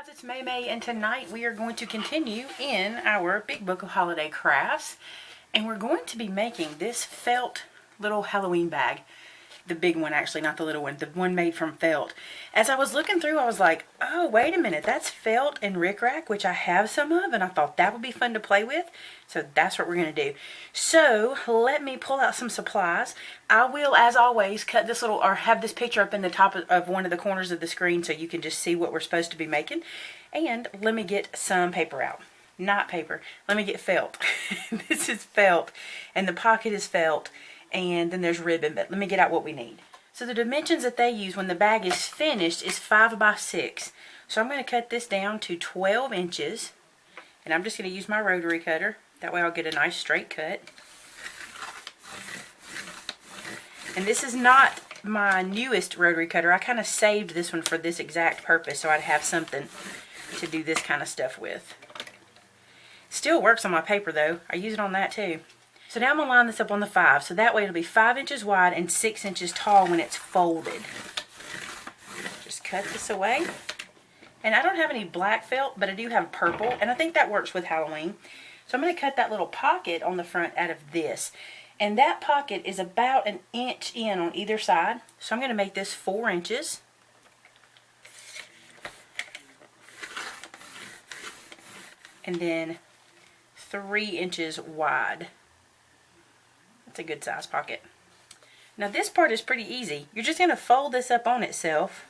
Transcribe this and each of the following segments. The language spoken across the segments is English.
It's Maymay, and tonight we are going to continue in our big book of holiday crafts, and we're going to be making this felt little Halloween bag. The big one, actually, not the little one, the one made from felt. As I was looking through, I was like, oh, wait a minute, that's felt and rickrack, which I have some of, and I thought that would be fun to play with. So that's what we're going to do. So let me pull out some supplies. I will, as always, cut this little, or have this picture up in the top of one of the corners of the screen so you can just see what we're supposed to be making. And let me get some paper out. Not paper. Let me get felt. This is felt, and the pocket is felt. And then there's ribbon, but let me get out what we need. So the dimensions that they use when the bag is finished is 5 by 6. So I'm going to cut this down to 12 inches. And I'm just going to use my rotary cutter. That way I'll get a nice straight cut. And this is not my newest rotary cutter. I kind of saved this one for this exact purpose, so I'd have something to do this kind of stuff with. Still works on my paper though. I use it on that too. So now I'm going to line this up on the 5. So that way it'll be 5 inches wide and 6 inches tall when it's folded. Just cut this away. And I don't have any black felt, but I do have purple. And I think that works with Halloween. So I'm going to cut that little pocket on the front out of this. And that pocket is about 1 inch in on either side. So I'm going to make this 4 inches. And then 3 inches wide. That's a good size pocket. Now this part is pretty easy. You're just going to fold this up on itself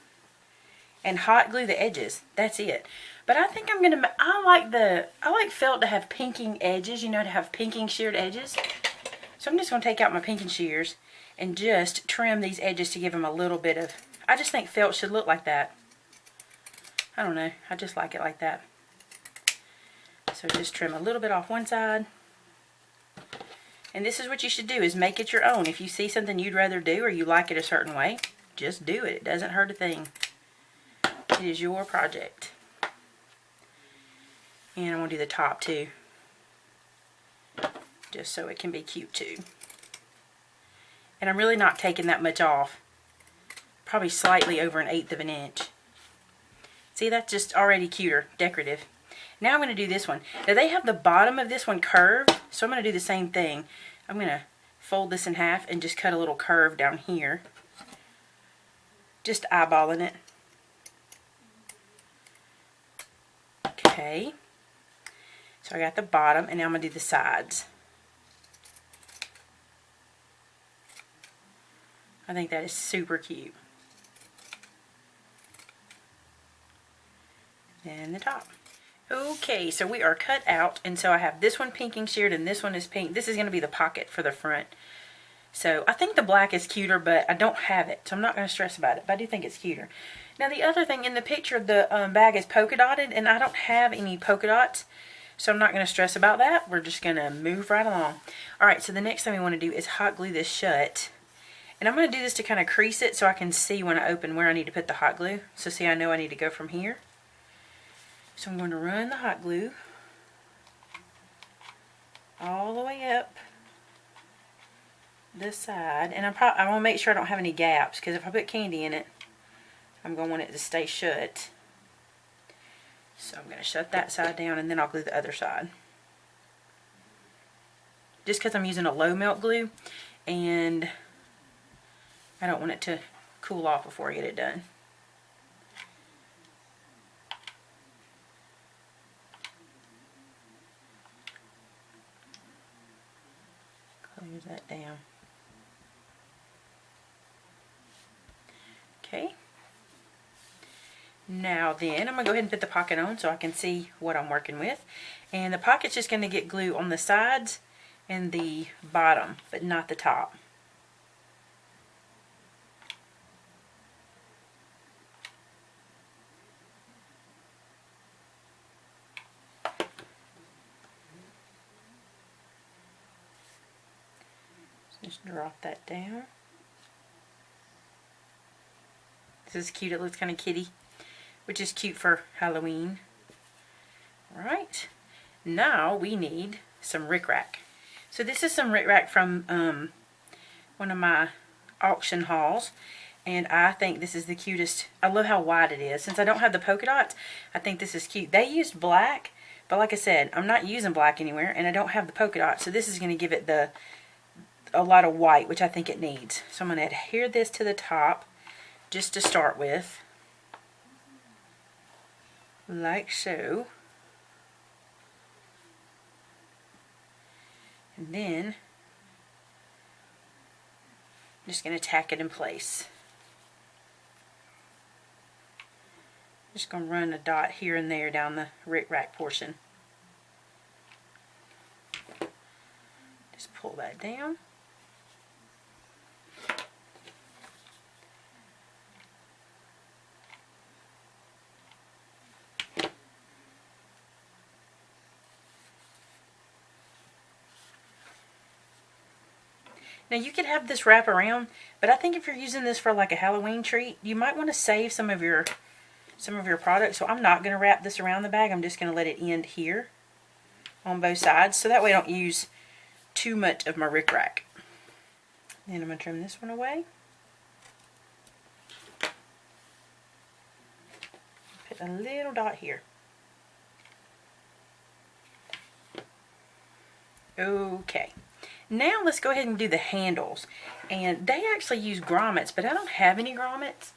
and hot glue the edges. That's it. But I think I'm going to, I like felt to have pinking edges, you know, to have pinking sheared edges. So I'm just going to take out my pinking shears and just trim these edges to give them a little bit of, I just think felt should look like that. I don't know, I just like it like that. So just trim a little bit off one side. And this is what you should do, is make it your own. If you see something you'd rather do or you like it a certain way, just do it. It doesn't hurt a thing. It is your project. And I'm going to do the top too. Just so it can be cute too. And I'm really not taking that much off. Probably slightly over 1/8 of an inch. See, that's just already cuter, decorative. Now I'm going to do this one. Now they have the bottom of this one curved, so I'm going to do the same thing. I'm going to fold this in half and just cut a little curve down here. Just eyeballing it. Okay. So I got the bottom, and now I'm going to do the sides. I think that is super cute. And the top. Okay, so we are cut out, and so I have this one pinking sheared and this one is pink. This is going to be the pocket for the front. So I think the black is cuter, but I don't have it, so I'm not going to stress about it, but I do think it's cuter. Now the other thing, in the picture the bag is polka dotted, and I don't have any polka dots, so I'm not going to stress about that. We're just going to move right along. Alright, so the next thing we want to do is hot glue this shut. And I'm going to do this to kind of crease it so I can see when I open where I need to put the hot glue. So see, I know I need to go from here. So I'm going to run the hot glue all the way up this side. And I want to make sure I don't have any gaps, because if I put candy in it, I'm going to want it to stay shut. So I'm going to shut that side down, and then I'll glue the other side. Just because I'm using a low melt glue, and I don't want it to cool off before I get it done. Close that down. Okay. Now then, I'm going to go ahead and put the pocket on so I can see what I'm working with. And the pocket's just going to get glue on the sides and the bottom, but not the top. Just drop that down. This is cute. It looks kind of kitty, which is cute for Halloween. Alright, now we need some rickrack. So this is some rickrack from one of my auction hauls, And I think this is the cutest. I love how wide it is. Since I don't have the polka dots, I think this is cute. They used black, but like I said, I'm not using black anywhere, and I don't have the polka dots, so this is going to give it a lot of white, which I think it needs. So I'm going to adhere this to the top, just to start with, like so. And then I'm just going to tack it in place. Just going to run a dot here and there down the rick-rack portion. Just pull that down. Now you could have this wrap around, but I think if you're using this for like a Halloween treat, you might want to save some of your products. So I'm not going to wrap this around the bag. I'm just going to let it end here on both sides, so that way I don't use too much of my rickrack. Then I'm going to trim this one away. Put a little dot here. Okay. Now let's go ahead and do the handles. And they actually use grommets, but I don't have any grommets.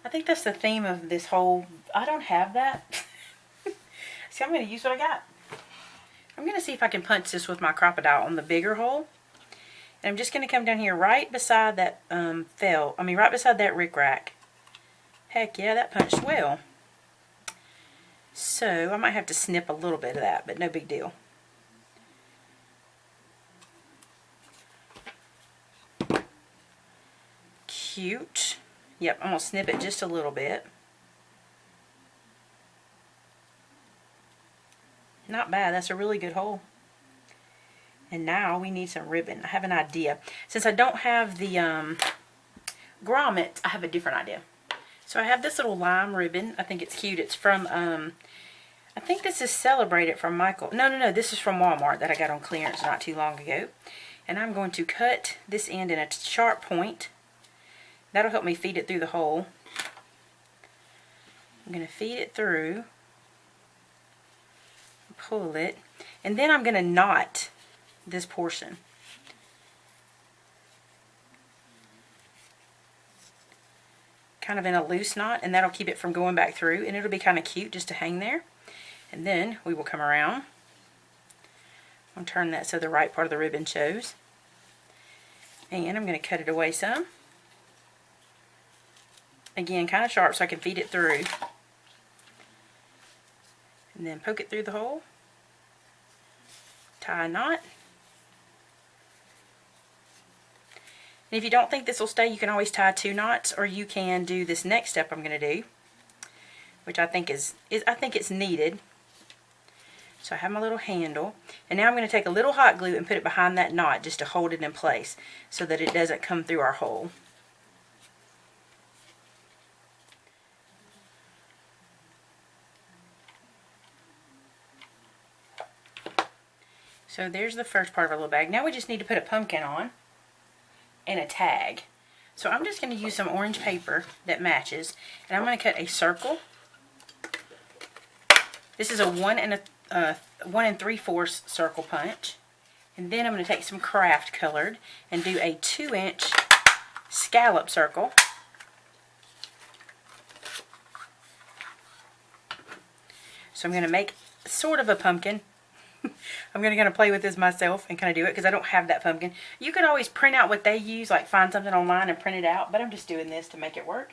I think that's the theme of this whole, I don't have that. So I'm going to use what I got. I'm going to see if I can punch this with my crocodile on the bigger hole. And I'm just going to come down here right beside that right beside that rickrack. Heck yeah, that punched well. So I might have to snip a little bit of that, but no big deal. Cute. Yep, I'm going to snip it just a little bit. Not bad. That's a really good hole. And now we need some ribbon. I have an idea. Since I don't have the grommets, I have a different idea. So I have this little lime ribbon. I think it's cute. It's from, I think this is Celebrated from Michael. No. This is from Walmart that I got on clearance not too long ago. And I'm going to cut this end in a sharp point. That'll help me feed it through the hole. I'm going to feed it through, pull it, and then I'm going to knot this portion. Kind of in a loose knot, and that'll keep it from going back through, and it'll be kind of cute just to hang there. And then we will come around. I'll turn that so the right part of the ribbon shows. And I'm going to cut it away some. Again, kind of sharp so I can feed it through. And then poke it through the hole. Tie a knot. And if you don't think this will stay, you can always tie 2 knots, or you can do this next step I'm going to do, which I think I think it's needed. So I have my little handle, and now I'm going to take a little hot glue and put it behind that knot just to hold it in place so that it doesn't come through our hole. So there's the first part of our little bag. Now we just need to put a pumpkin on and a tag. So I'm just going to use some orange paper that matches, and I'm going to cut a circle. This is a 1 3/4 circle punch. And then I'm going to take some craft colored and do a 2-inch scallop circle. So I'm going to make sort of a pumpkin. I'm going to play with this myself and kind of do it because I don't have that pumpkin. You could always print out what they use, like find something online and print it out, but I'm just doing this to make it work.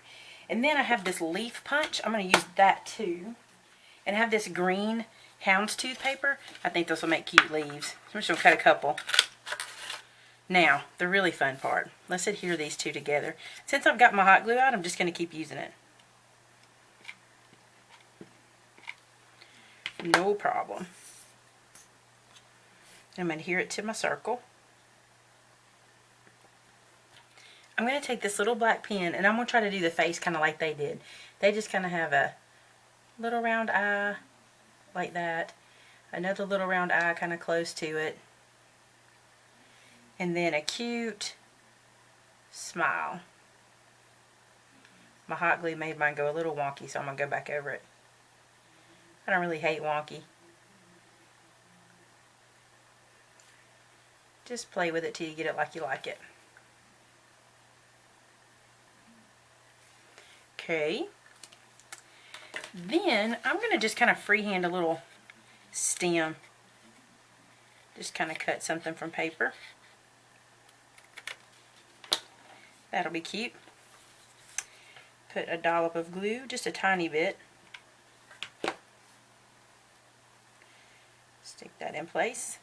And then I have this leaf punch. I'm going to use that too. And I have this green houndstooth paper. I think this will make cute leaves. So I'm just going to cut a couple. Now, the really fun part. Let's adhere these two together. Since I've got my hot glue out, I'm just going to keep using it. No problem. I'm going to adhere it to my circle. I'm going to take this little black pen and I'm going to try to do the face kind of like they did. They just kind of have a little round eye like that. Another little round eye kind of close to it. And then a cute smile. My hot glue made mine go a little wonky, so I'm going to go back over it. I don't really hate wonky. Just play with it till you get it like you like it. Okay. Then I'm going to just kind of freehand a little stem. Just kind of cut something from paper. That'll be cute. Put a dollop of glue, just a tiny bit. Stick that in place.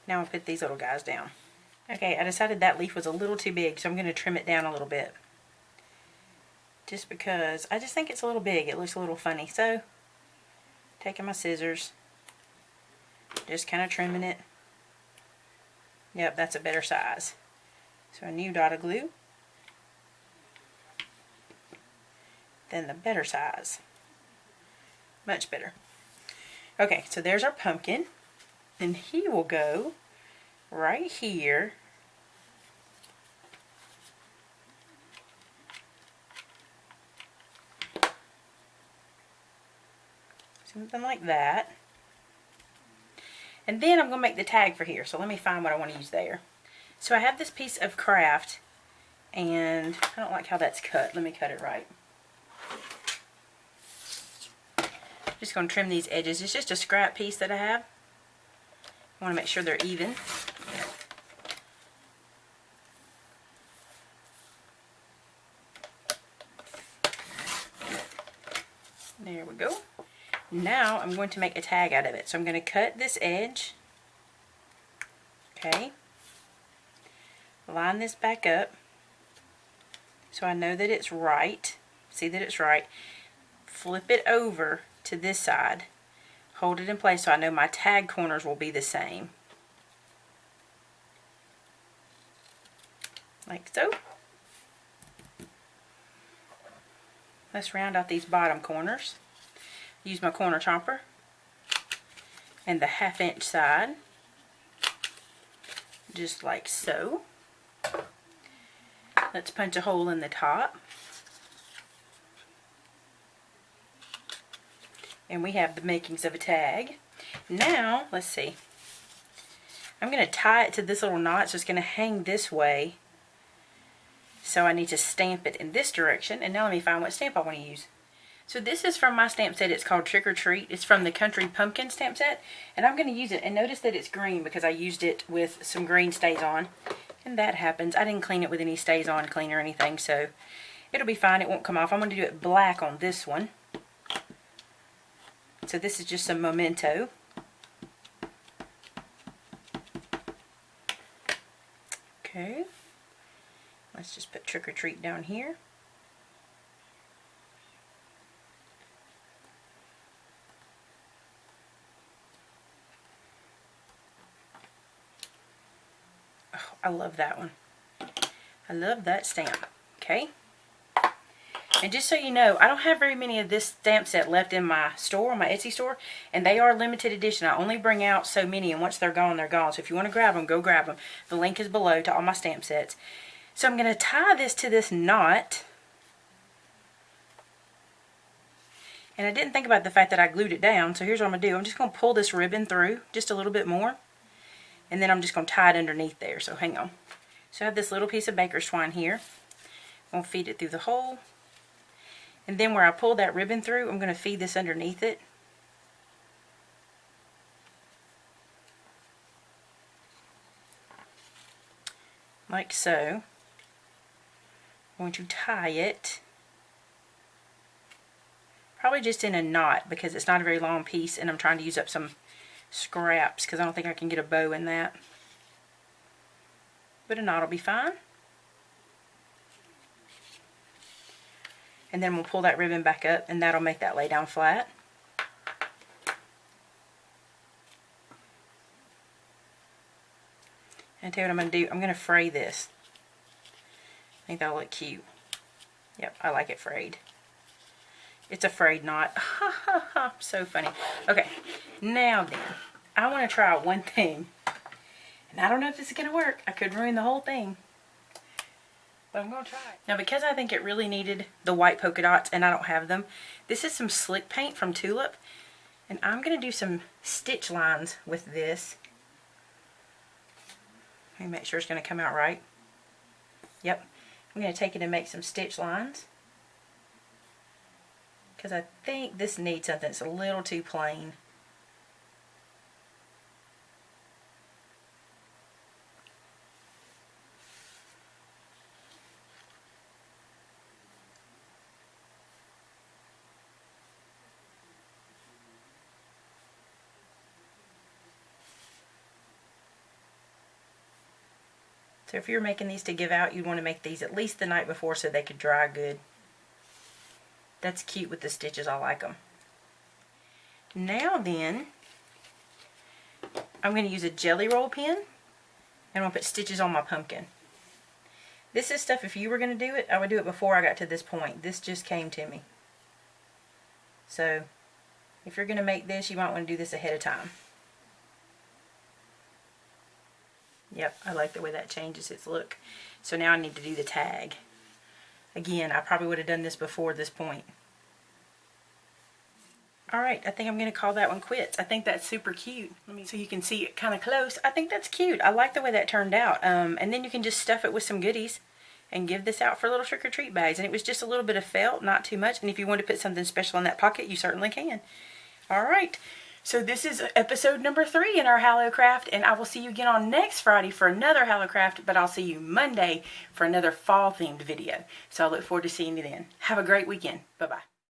Now I'll put these little guys down. Okay, I decided that leaf was a little too big, so I'm going to trim it down a little bit. Just because I just think it's a little big. It looks a little funny. So, taking my scissors, just kind of trimming it. Yep, that's a better size. So a new dot of glue. Then the better size. Much better. Okay, so there's our pumpkin. And he will go right here. Something like that. And then I'm going to make the tag for here. So let me find what I want to use there. So I have this piece of craft. And I don't like how that's cut. Let me cut it right. Just going to trim these edges. It's just a scrap piece that I have. I want to make sure they're even. There we go. Now I'm going to make a tag out of it. So I'm going to cut this edge. Okay. Line this back up so I know that it's right. See that it's right. Flip it over to this side. Hold it in place so I know my tag corners will be the same. Like so. Let's round out these bottom corners. Use my corner chomper and the 1/2 inch side, just like so. Let's punch a hole in the top. And we have the makings of a tag. Now, let's see. I'm going to tie it to this little knot, so it's going to hang this way. So I need to stamp it in this direction. And now let me find what stamp I want to use. So this is from my stamp set. It's called Trick or Treat. It's from the Country Pumpkin stamp set. And I'm going to use it. And notice that it's green because I used it with some green stays on. And that happens. I didn't clean it with any stays on clean or anything. So it'll be fine. It won't come off. I'm going to do it black on this one. So this is just some memento. Okay. Let's just put Trick or Treat down here. Oh, I love that one. I love that stamp. Okay. And just so you know, I don't have very many of this stamp set left in my store, my Etsy store, and they are limited edition. I only bring out so many, and once they're gone, they're gone. So if you want to grab them, go grab them. The link is below to all my stamp sets. So I'm going to tie this to this knot. And I didn't think about the fact that I glued it down, so here's what I'm going to do. I'm just going to pull this ribbon through just a little bit more, and then I'm just going to tie it underneath there. So hang on. So I have this little piece of baker's twine here. I'm going to feed it through the hole. And then where I pulled that ribbon through, I'm going to feed this underneath it. Like so. I'm going to tie it. Probably just in a knot because it's not a very long piece and I'm trying to use up some scraps because I don't think I can get a bow in that. But a knot will be fine. And then we'll pull that ribbon back up and that'll make that lay down flat. And tell you what I'm going to do. I'm going to fray this. I think that'll look cute. Yep, I like it frayed. It's a frayed knot. Ha ha ha. So funny. Okay, now then, I want to try one thing. And I don't know if this is going to work. I could ruin the whole thing. But I'm going to try it. Now, because I think it really needed the white polka dots and I don't have them, this is some slick paint from Tulip. And I'm going to do some stitch lines with this. Let me make sure it's going to come out right. Yep. I'm going to take it and make some stitch lines. Because I think this needs something that's a little too plain. So if you're making these to give out, you'd want to make these at least the night before so they could dry good. That's cute with the stitches. I like them. Now then, I'm going to use a jelly roll pen and I'm going to put stitches on my pumpkin. This is stuff, if you were going to do it, I would do it before I got to this point. This just came to me. So if you're going to make this, you might want to do this ahead of time. Yep, I like the way that changes its look. So now I need to do the tag. Again, I probably would have done this before this point. Alright, I think I'm going to call that one quits. I think that's super cute. So you can see it kind of close. I think that's cute. I like the way that turned out. And then you can just stuff it with some goodies and give this out for little trick-or-treat bags. And it was just a little bit of felt, not too much. And if you want to put something special in that pocket, you certainly can. Alright. So this is episode number 3 in our Hallow Craft, and I will see you again on next Friday for another Hallow Craft, but I'll see you Monday for another fall-themed video. So I look forward to seeing you then. Have a great weekend. Bye-bye.